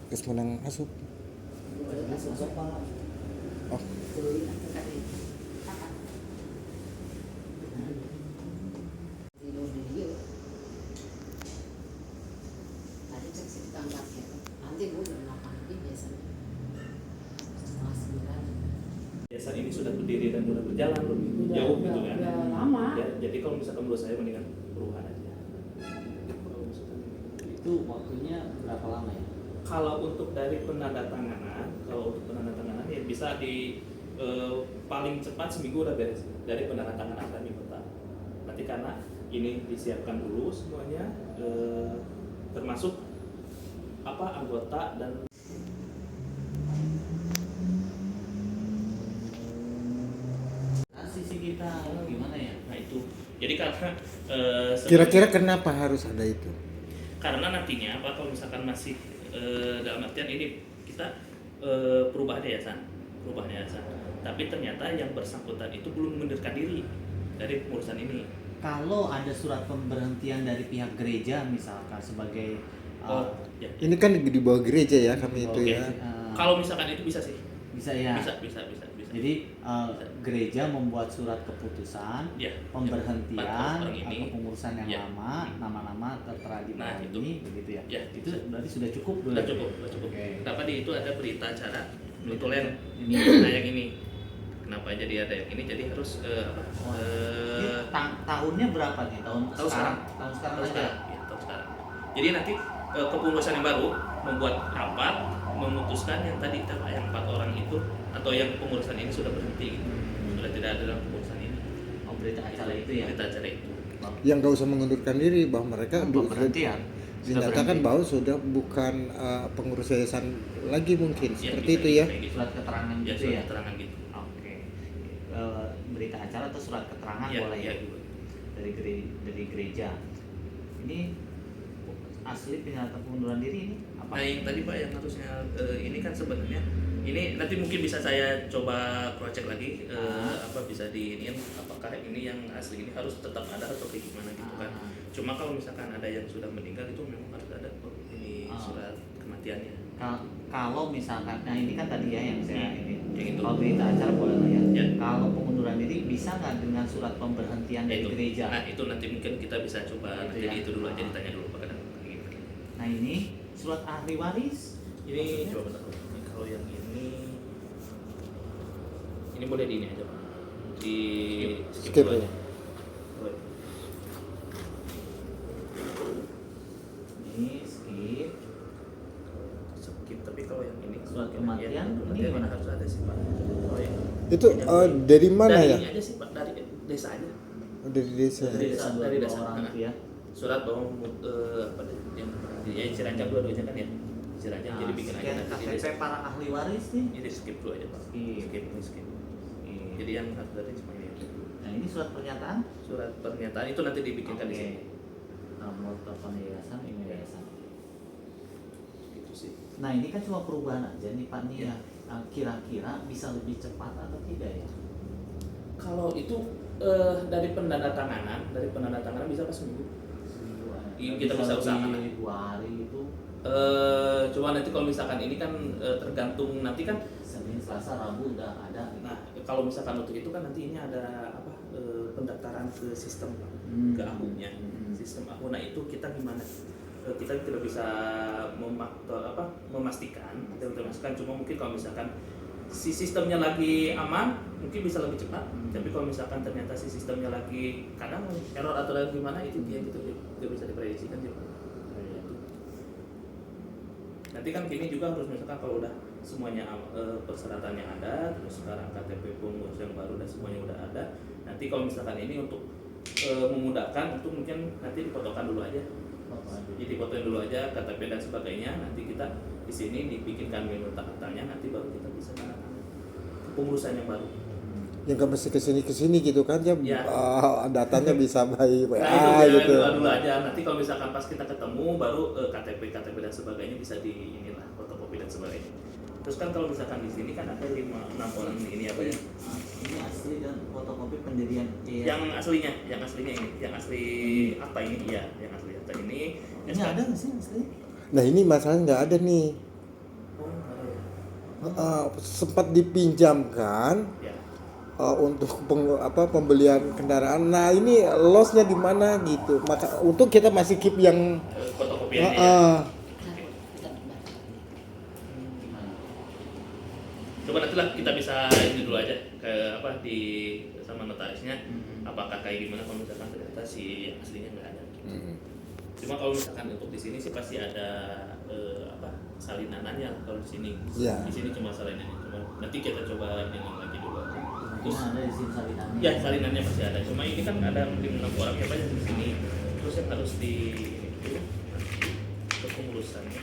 Kes menang asup. Oh, Yayasan ini sudah berdiri dan sudah berjalan lebih jauh gitu kan. Udah lama. Ya, jadi kalau misalkan menurut saya mendingan perubahan aja. Itu waktunya berapa lama ya? Kalau untuk dari penandatanganan, ya bisa di paling cepat seminggu udah beres dari penandatanganan kami kota. Nanti karena ini disiapkan dulu semuanya, termasuk apa anggota dan Sisi kita gimana ya? nah itu. Jadi karena kira-kira kenapa harus ada itu? karena nantinya apa kalau misalkan masih dalam artian ini kita perubahan yayasan, tapi ternyata yang bersangkutan itu belum mengundurkan diri dari pengurusan ini. Kalau ada surat pemberhentian dari pihak gereja misalkan sebagai Ya. Ini kan di bawah gereja ya kami itu Oke. ya. Kalau misalkan itu bisa sih, bisa ya. bisa. Jadi gereja membuat surat keputusan Ya. pemberhentian Orang ini. atau pengurusan yang Ya. lama, nama-nama tertera di Nah, bawah itu. ini, begitu ya. Ya, Itu berarti sudah cukup dulu. Udah cukup. Oke. Kenapa di itu ada berita acara kebetulan Ini. nah yang ini. Kenapa jadi ada yang ini? Jadi harus Ini tahunnya berapa nih? Tahun sekarang. Tahun sekarang tahun aja. sekarang. Ya, tahun sekarang. Jadi nanti kepengurusan yang baru membuat rapat memutuskan yang tadi yang 4 orang itu atau yang pengurusan ini sudah berhenti gitu. Sudah tidak ada dalam pengurusan ini. Oh, berita acara itu ya. Berita acara itu. Yang gak usah mengundurkan diri bahwa mereka Pemberhentian. dinyatakan bahwa sudah bukan pengurus yayasan lagi mungkin Ya, seperti bisa itu ya. kayak gitu. Surat keterangan Ya, gitu surat ya. keterangan gitu. Oke. Berita acara atau surat keterangan Ya, boleh ya. ya. Dari gereja. Ini asli pernyataan pengunduran diri ini apa? Nah yang tadi Pak yang harusnya ini kan sebenarnya ini nanti mungkin bisa saya coba cross check lagi apa bisa diinin apakah ini yang asli ini harus tetap ada atau kayak gimana gitu kan. Cuma kalau misalkan ada yang sudah meninggal itu memang harus ada ini surat kematiannya. Kalau misalkan, nah ini kan tadi ya yang saya ini. Yang itu. Kalau berita acara boleh lah ya. Ya. Kalau pengunduran diri bisa nggak dengan surat pemberhentian dari Itu. gereja? Nah itu nanti mungkin kita bisa coba Itu nanti ya. itu dulu aja ditanya dulu Pak kadang kayak gitu. Nah ini surat ahli waris. Ini Maksudnya? coba bentar. Ini kalau yang ini boleh di ini aja Pak. Di Skip dulu ya. Boleh. Ini skip. Skip tapi kalau yang ini Surat kematian, ini ini mana? harus ada sih Pak. Oh, ya. Itu dari mana dari ya? Ini aja sih Pak, dari desa aja. Oh, dari desa. Dari desa, dari desa. orang itu ya. Surat bahwa apa deh, yang Ciranjang dua-duanya kan ya. Ciranjang jadi bikin aja Scan nanti di KTP desa. para ahli waris nih. Ini skip dulu aja Pak. Skip. Jadi yang harus dari cuma ini. Nah ini surat pernyataan. Surat pernyataan itu nanti dibikinkan di sini. Nomor telepon yayasan, email yayasan. Itu sih. Nah ini kan cuma perubahan aja nih Pak nih Ya. ya. Kira-kira bisa lebih cepat atau tidak ya? Kalau itu dari penandatanganan bisa pas seminggu. Iya, kita bisa usahakan. 2 hari itu Coba nanti kalau misalkan ini kan tergantung nanti kan. Senin, Selasa, Rabu udah ada. Nah kalau misalkan untuk itu kan nanti ini ada apa pendaftaran ke sistem ke akunnya, sistem akun. Nah itu kita gimana? Kita tidak bisa memastikan, cuma mungkin kalau misalkan si sistemnya lagi aman mungkin bisa lebih cepat. Tapi kalau misalkan ternyata si sistemnya lagi kadang error atau gimana itu dia gitu tidak bisa diprediksikan juga. Nanti kan gini juga harus misalkan kalau udah semuanya persyaratannya ada, terus sekarang KTP pengurus yang baru dan semuanya udah ada. Nanti kalau misalkan ini untuk memudahkan itu mungkin nanti difotokan dulu aja. Jadi fotoin dulu aja KTP dan sebagainya. Nanti kita di sini dibikinkan menu katanya, nanti baru kita bisa menggunakan pengurusan yang baru. Yang gak mesti kesini gitu kan ya, Ya. Datanya bisa by WA Nah itu gitu. dulu aja. Nanti kalau misalkan pas kita ketemu baru KTP dan sebagainya bisa di inilah fotokopi dan sebagainya. Terus kan kalau misalkan di sini kan ada 5-6 orang ini apa ya? Ini asli dan fotokopi pendirian. Yang aslinya ini, yang asli akta ini iya, yang asli akta ini. Ini ada nggak sih asli? Nah ini masalahnya nggak ada nih. sempat dipinjamkan Ya. untuk pembelian kendaraan. Nah ini lossnya di mana gitu. Maka untuk kita masih keep yang Fotokopiannya ya. uh, Gimana? Coba nanti lah kita bisa ini dulu aja ke di sama notarisnya apakah kayak gimana kalau misalkan ternyata si aslinya nggak ada. Cuma kalau misalkan untuk di sini sih pasti ada salinannya kalau di sini. Ya. Di sini cuma salinannya. Cuma nanti kita coba dengan lagi dulu. Terus Gimana ada di sini salinannya? ya salinannya pasti ada. Cuma ini kan ada mungkin 6 orang yang banyak di sini. Terus yang harus di kepengurusannya.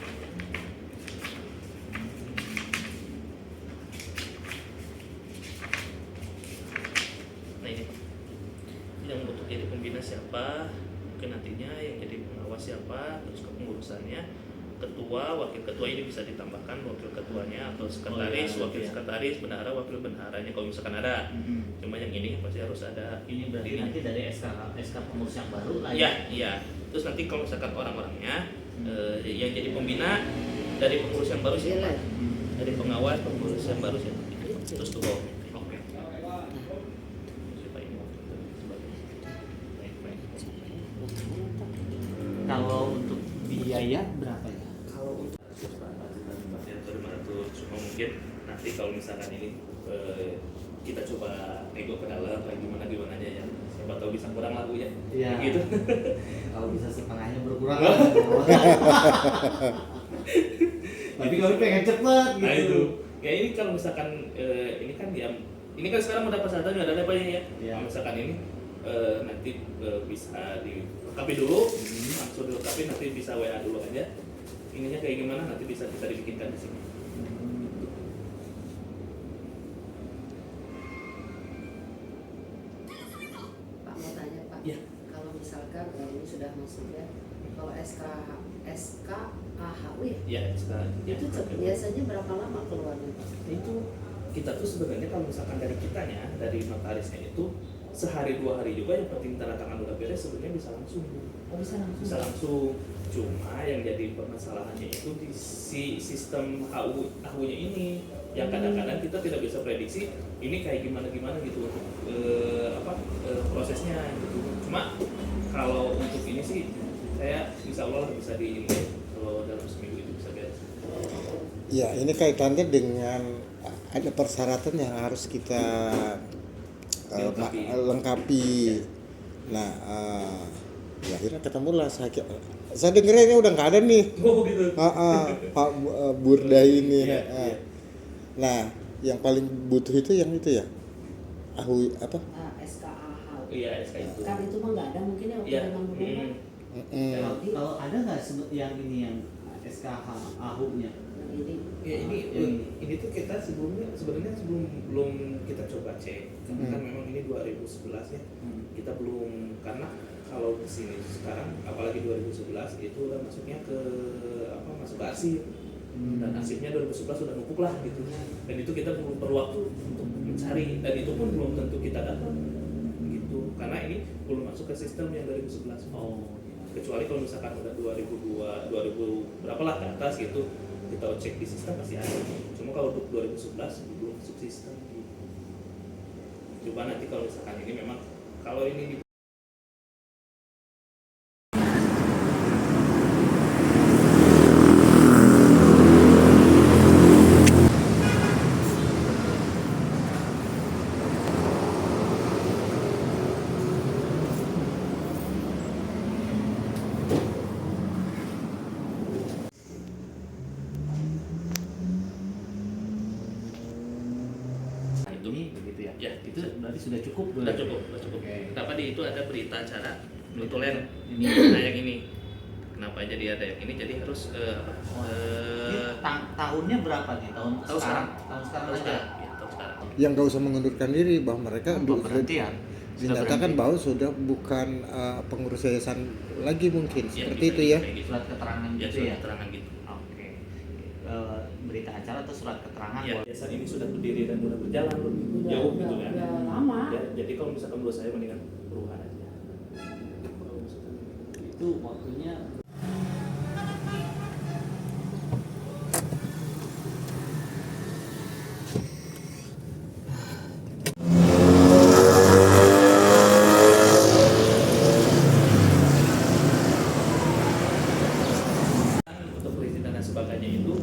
Nah ini yang untuk jadi pembina siapa, mungkin nantinya yang jadi pengawas siapa, terus kepengurusannya, ketua, wakil ketua ini bisa ditambahkan wakil ketuanya atau sekretaris, Oh, iya, wakil iya. sekretaris, bendahara, wakil bendaharanya kalau misalkan ada. Cuma yang ini pasti harus ada. Ini berarti nanti dari SK pengurus yang baru lah Iya, iya. Terus nanti kalau misalkan orang-orangnya yang jadi pembina dari pengurus yang baru siapa? Dari pengawas pengurus yang baru siapa? Terus tuh. Oke. Siapa ini? Baik. Kalau untuk biaya berapa ya? Kalau untuk ya 500 cuma mungkin nanti kalau misalkan ini kita coba nego ke dalam kayak gimana aja ya, siapa tahu bisa kurang lagunya. Iya. Gitu. Kalau bisa setengahnya berkurang. Tapi kami pengen cepet gitu. Nah itu ya, ini kalau misalkan ini kan ya, ini kan sekarang udah peserta nggak ada apa-apanya ya. Iya. Kalau misalkan ini nanti bisa dilengkapi dulu, langsung dilengkapi, nanti bisa WA dulu aja. Ininya kayak gimana nanti bisa dibikinkan di sini. Pak mau tanya Pak, Iya. kalau misalkan ini sudah masuk ya, kalau SKAHU ya, Ya sekarang itu biasanya berapa lama keluarnya Pak? itu kita tuh sebenarnya kalau misalkan dari kitanya, dari notarisnya itu sehari 2 hari juga, yang penting tanda tangan udah beres sebenarnya bisa langsung. Oh bisa langsung? Bisa langsung. Cuma yang jadi permasalahannya itu di si sistem HU-nya ini yang kadang-kadang kita tidak bisa prediksi ini kayak gimana gitu untuk prosesnya gitu. Cuma kalau untuk ini sih saya insya Allah bisa di kalau dalam seminggu itu bisa beres. ya ini kaitannya dengan ada persyaratan yang harus kita lengkapi. Nah, ya akhirnya ketemulah saya dengernya ini udah nggak ada nih. Oh gitu. Pak Burda ini. Iya, iya. Nah, yang paling butuh itu yang itu ya. SKAHU. Iya, SK itu. Kan itu mah nggak ada mungkin ya waktu Iya. zaman dulu Pak. Kalau ada nggak yang ini yang SKHU-nya? Ini Ya ini tuh kita sebenarnya belum kita coba cek karena kan memang ini 2011 ya. Kita belum, karena kalau di sini sekarang apalagi 2011 itu udah masuknya ke masuk ke arsip. Dan arsipnya 2011 udah numpuk lah gitu. Dan itu kita belum perlu waktu untuk mencari, dan itu pun belum tentu kita dapat gitu. Karena ini belum masuk ke sistem yang 2011. Kecuali kalau misalkan udah 2002 berapa lah ke atas gitu, kita cek di sistem pasti ada. Cuma kalau untuk 2011 belum masuk sistem gitu. Coba nanti kalau misalkan ini memang kalau ini di Ini begitu ya? Ya, Itu berarti sudah cukup. udah cukup. Oke. Kenapa di itu ada berita acara notulen Ini. nah yang ini. Kenapa jadi ada yang ini? Jadi harus Ini tahunnya berapa nih? Tahun sekarang? Tahun sekarang aja. Ya, tahun sekarang. Yang nggak usah mengundurkan diri bahwa mereka Pemberhentian. dinyatakan bahwa sudah bukan pengurus yayasan lagi mungkin Ya, seperti bisa itu ya. kayak gitu. Surat keterangan Ya, gitu surat ya? keterangan gitu. Oke. Berita acara atau surat keterangan Ya, buat yayasan ini sudah berdiri dan sudah berjalan jauh gitu kan. Udah lama. Ya, jadi kalau misalkan menurut saya mendingan perubahan aja. itu waktunya. sebagainya itu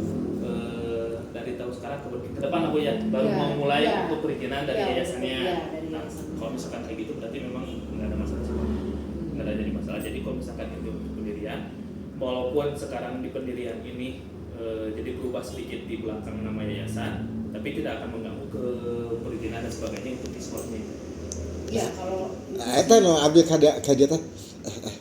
dari tahun sekarang ke depan aku ya baru Iya, mau mulai iya. untuk perizinan dari Iya, yayasannya. iya, dari Nah, yayasan. kalau misalkan kayak gitu berarti memang nggak ada masalah sih, nggak ada jadi masalah. Jadi kalau misalkan itu untuk pendirian, walaupun sekarang di pendirian ini jadi berubah sedikit di belakang nama yayasan, tapi tidak akan mengganggu ke perizinan dan sebagainya untuk disportnya. Ya kalau Eta no abdi kadia teh.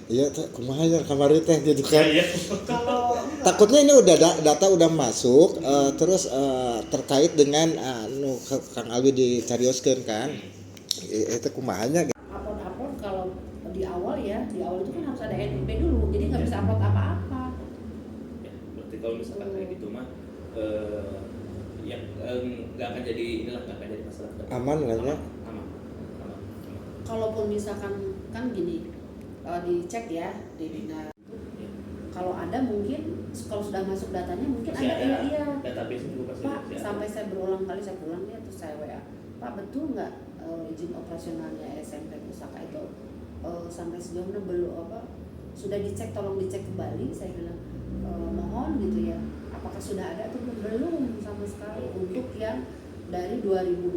Iya teh kumaha ya kamari teh gitu kan. Iya. kalau Takutnya ini udah data udah masuk terus terkait dengan anu Kang Alwi dicarioskeun kan. Itu kumahanya upload kalau di awal itu kan harus ada NIP dulu, jadi nggak bisa upload apa-apa. Ya, berarti kalau misalkan kayak gitu mah ya nggak akan jadi inilah, nggak akan jadi masalah. Aman lah ya. Aman. Kalaupun misalkan kan gini, dicek ya di dinas. Ya. Kalau ada mungkin kalau sudah masuk datanya mungkin Masih ada, iya. database juga pasti Pak, masih ada. sampai saya berulang kali saya pulang ya terus saya WA. Pak, betul nggak izin operasionalnya SMP Pusaka itu sampai sejauh mana belum sudah dicek, tolong dicek kembali. Saya bilang mohon gitu ya. Apakah sudah ada atau belum sama sekali untuk yang dari 2025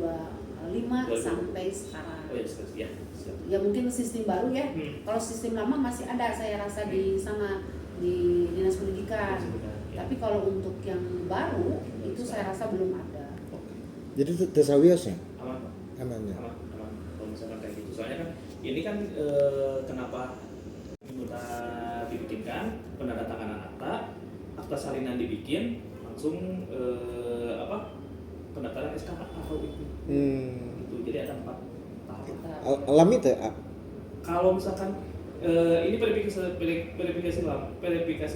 sampai sekarang. Oh ya, siap. Ya mungkin sistem baru ya. Kalau sistem lama masih ada saya rasa di sana di Dinas Pendidikan. Ya. Tapi kalau untuk yang baru itu saya rasa belum ada. Oke. Jadi tesawios ya. Aman, Pak. Aman ya. Aman. Kalau misalkan kayak gitu, soalnya kan ini kan kenapa minta dibikinkan penandatanganan akta salinan dibikin langsung pendaftaran SK atau itu. Itu jadi ada 4 tahap. Alami teh Kalau misalkan ini verifikasi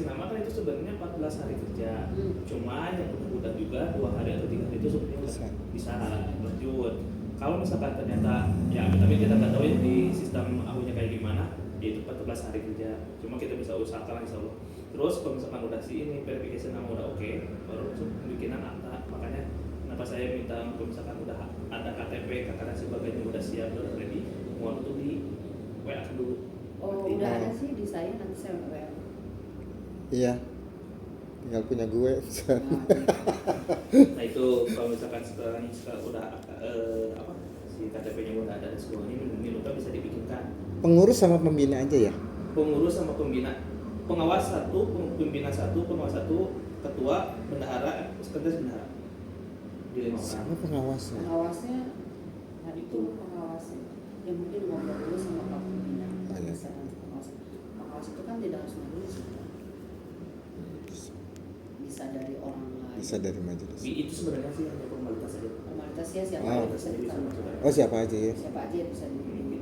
nama kan itu sebenarnya 14 hari kerja. Cuma yang udah juga 2 hari atau 3 hari itu sebenarnya bisa lanjut. Kalau misalkan ternyata ya tapi kita nggak tahu ya di sistem ahunya kayak gimana, yaitu 14 hari kerja. Cuma kita bisa usahakan insya Allah. Terus kalau misalkan udah ini verifikasi nama udah oke, baru langsung bikinan akta. Makanya kenapa saya minta kalau misalkan udah ada KTP, KK dan sebagainya udah siap, udah ready, mohon untuk di WA dulu. Oh, udah ada sih di saya, nanti saya WA. iya. Tinggal punya gue. Nah itu kalau misalkan sekarang udah si KTP-nya udah ada dan semuanya, ini luka bisa dibikinkan. Pengurus sama pembina aja ya. Pengurus sama pembina, pengawas 1, pembina 1, pengawas 1, ketua, bendahara, sekretaris bendahara. Di 5 orang. Sama pengawasnya. Pengawasnya hari itu pengawasnya. Ya mungkin ngobrol dulu sama Pak Pembina. Iya. Bisa nanti pengawas itu kan tidak harus majelis. Bisa dari orang lain. Bisa dari majelis. Itu sebenarnya sih hanya formalitas saja. Formalitas ya siapa Oh. aja bisa ditanya. Oh siapa aja ya? Siapa aja yang bisa ditanya.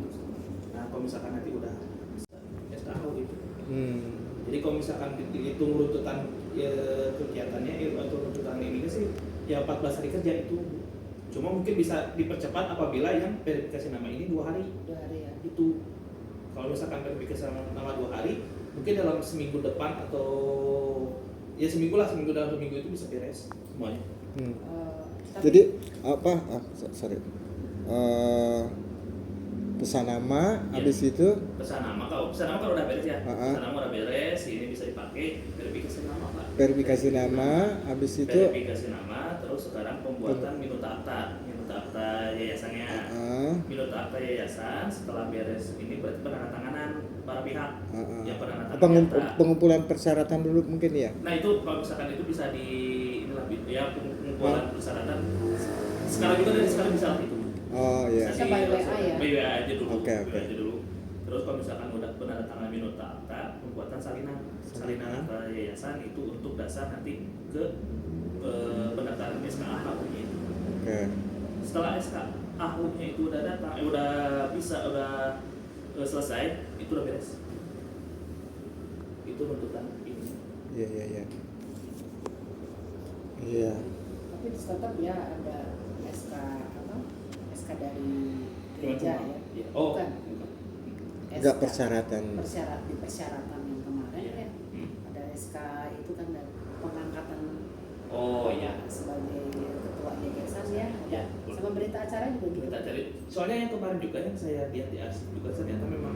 Nah kalau misalkan nanti udah SKH gitu. Jadi kalau misalkan dihitung runtutan kegiatannya atau runtutan ini sih ya 14 hari kerja itu. Cuma mungkin bisa dipercepat apabila yang verifikasi nama ini 2 hari. 2 hari ya. Itu kalau misalkan verifikasi nama 2 hari, mungkin dalam seminggu depan atau ya seminggu dalam seminggu itu bisa beres semuanya. Tapi Jadi apa? Sorry. Pesan nama, Iya. habis itu Pesan nama kalau udah beres ya. Ha-ha. Pesan nama udah beres, ini bisa dipakai verifikasi nama Pak. verifikasi nama, habis itu Verifikasi nama, terus sekarang pembuatan minuta akta yayasannya. Minuta akta yayasan setelah beres ini berarti penandatanganan para pihak yang penandatanganan akta. Pengumpulan persyaratan dulu mungkin ya. Nah itu kalau misalkan itu bisa di inilah ya pengumpulan persyaratan. Sekarang juga dari sekarang bisa itu. Oh iya. Bisa by WA ya? By WA aja dulu. Oke. WA aja dulu. Terus kalau misalkan udah penandatanganan minuta akta, pembuatan salinan akta yayasan itu untuk dasar nanti ke pendaftaran SKA AHU-nya itu. Oke. Setelah SKA AHU-nya itu udah datang, udah selesai, itu udah beres. Itu runtutan ini. Iya. Iya. tapi tetap ya ada SK dari gereja ya. Iya. Oh, Bukan. Enggak SK. persyaratan. Di persyaratan yang kemarin ya ada SK itu kan dari pengangkatan Oh iya. sebagai ketua yayasan ya. Ya, Sama berita acara juga gitu. kita cari. Soalnya yang kemarin juga yang saya lihat di arsip juga ternyata memang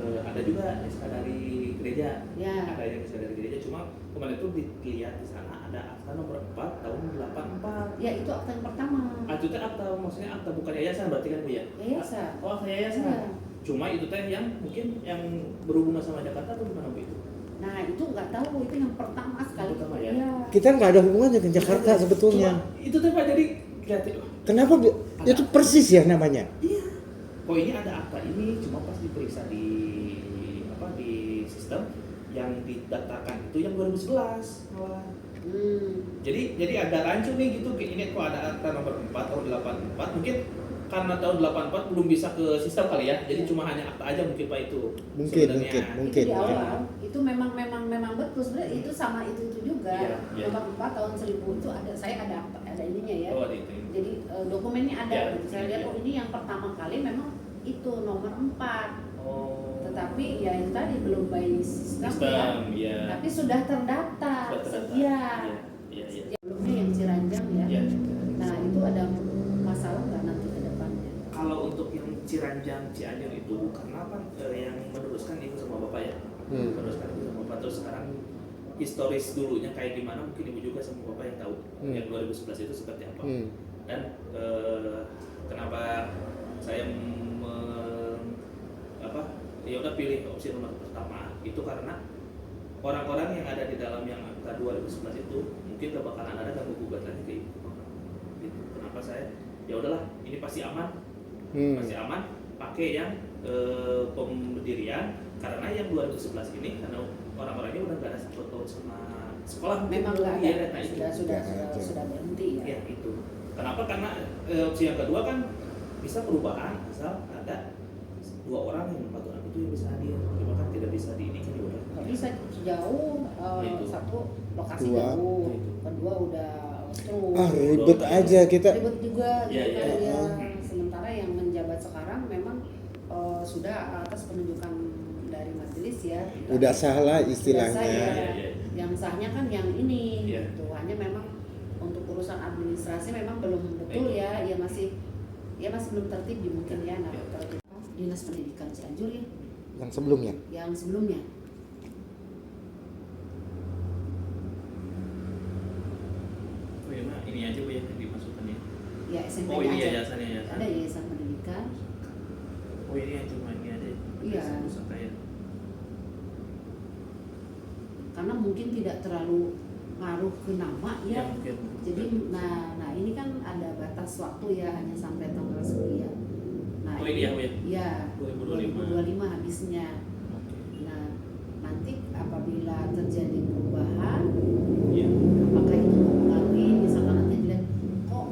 ada juga SK dari gereja. Ya. Ada yang SK dari gereja, cuma kemarin itu dilihat di sana ada akta nomor 4 tahun 84. Ya itu akta yang pertama. Itu teh akta, maksudnya akta bukan yayasan berarti kan Bu ya? Yayasan. Oh, akta yayasan. Iya. Cuma itu teh yang mungkin yang berhubungan sama Jakarta atau gimana Bu itu? Nah itu nggak tahu, itu yang pertama sekali. Pertama ya? Iya. Kita nggak ada hubungannya dengan Jakarta sebetulnya. Cuma, itu teh Pak jadi kreatif. Kenapa? Itu persis ya namanya. Iya. Oh ini ada akta ini, cuma pas diperiksa di sistem yang didaftarkan itu yang 2011 malah. Jadi agak rancu nih gitu, ini kok ada akta nomor 4 tahun 84, mungkin karena tahun 84 belum bisa ke sistem kali ya, jadi cuma hanya akta aja mungkin Pak itu. Mungkin. Itu di awal itu memang betul sebenarnya, itu sama itu juga. Iya. Nomor 4 tahun 1000 itu saya ada ininya ya. Oh, itu. Jadi dokumennya ada. Ya, Gitu. Saya lihat iya. oh ini yang pertama kali memang itu nomor 4. Oh. Tetapi ya itu tadi belum by sistem ya. Ya. Tapi sudah terdaftar. Sudah terdaftar. Iya. Iya. Sebelumnya yang Ciranjang ya. Iya. Nah itu ada masalah nggak nanti ke depannya? Kalau untuk yang Ciranjang, Cianjur itu karena apa yang meneruskan ibu sama bapak ya, meneruskan ibu sama bapak, terus sekarang historis dulunya kayak gimana mungkin ibu juga sama bapak yang tahu yang 2011 itu seperti apa. Dan kenapa saya ya udah pilih opsi nomor pertama itu karena orang-orang yang ada di dalam yang angka 2011 itu mungkin gak bakalan ada ganggu gugat lagi ke ibu. Gitu. Kenapa saya ya udahlah ini pasti aman, pasti aman pakai yang pemberdirian, karena yang 2011 ini karena orang-orangnya udah gak ada sangkut paut sama sekolah, memang nggak ada, nah, itu. sudah berhenti ya. Ya itu. Kenapa? Karena opsi yang kedua kan bisa perubahan asal ada 2 orang yang membantu anak itu yang bisa hadir. Cuma kan tidak bisa di ini kan udah. Nggak bisa jauh, Itu. satu lokasi Dua. jauh, Itu. kedua udah terus. Ribet aja kita. Ribet juga, Iya, gitu kan, iya. ya. Sementara yang menjabat sekarang memang sudah atas penunjukan dari majelis ya. Udah salah Sudah istilahnya. sah, ya. Iya. Yang sahnya kan yang ini, Iya. gitu. Hanya memang untuk urusan administrasi memang belum betul ya, ya masih belum tertib mungkin ya. Nah, tertib Dinas Pendidikan Cianjur ya, Yang sebelumnya. yang sebelumnya. Oh iya, Mak, ini aja Bu ya yang dimasukkan ya. Ya SMP Oh ini aja. yayasan ya. Ada yayasan pendidikan. Oh ini yang cuma ini aja. Iya. Pusaka ya. Karena mungkin tidak terlalu ngaruh ke nama Ya, ya. mungkin. Jadi nah ini kan ada batas waktu ya, hanya sampai tanggal sekian. Nah, Oh, ini ya, Bu ya? Iya. 2025. habisnya. Oke. Nah, nanti apabila terjadi perubahan, Iya. apakah itu mempengaruhi, misalkan nanti dilihat kok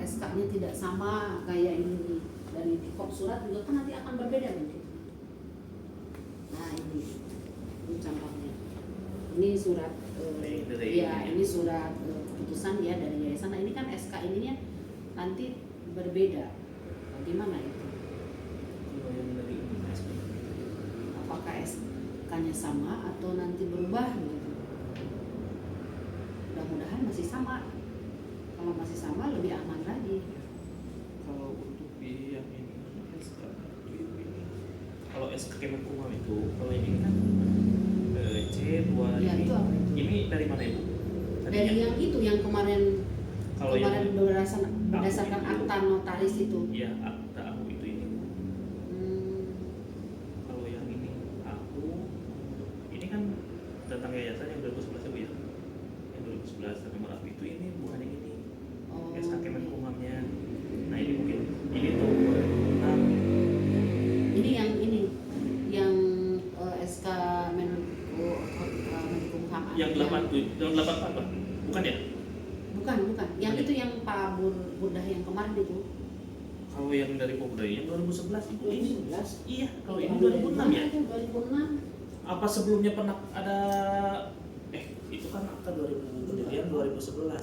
SK-nya tidak sama kayak ini dari di kop surat juga kan nanti akan berbeda mungkin. Nah ini contohnya. Ini surat ini surat keputusan ya dari yayasan. Nah ini kan SK ininya nanti berbeda. Bagaimana itu? Kalau yang dari SK. Apakah SK-nya sama atau nanti berubah gitu? Mudah-mudahan masih sama. Kalau masih sama lebih aman lagi. Kalau untuk yang ini SK ini. Kalau SK Kemenkumham itu, kalau ini kan C2 Ya, ini. itu apa itu? Ini dari mana Ibu? Dari yang itu yang kemarin Kalau yang berdasarkan akta notaris itu. Iya, akta aku itu ini. Kalau yang ini aku ini kan tentang yayasan yang 2011 ya Bu ya. Yang 2011 tapi nomor aku itu ini bukan yang ini. Oh, SK Kemenkumhamnya. Nah, ini mungkin ini tuh 2006. ini yang SK Menkumham Yang 87, yang 84 Pak? Bukan ya? bukan yang itu yang Pak Burdah yang kemarin itu. Kalau yang dari Popudaya yang 2011 itu ini. 2011. Iya, kalau ini 2006 ya. 2006. Apa sebelumnya pernah ada itu kan akta 2000 pendirian 2011.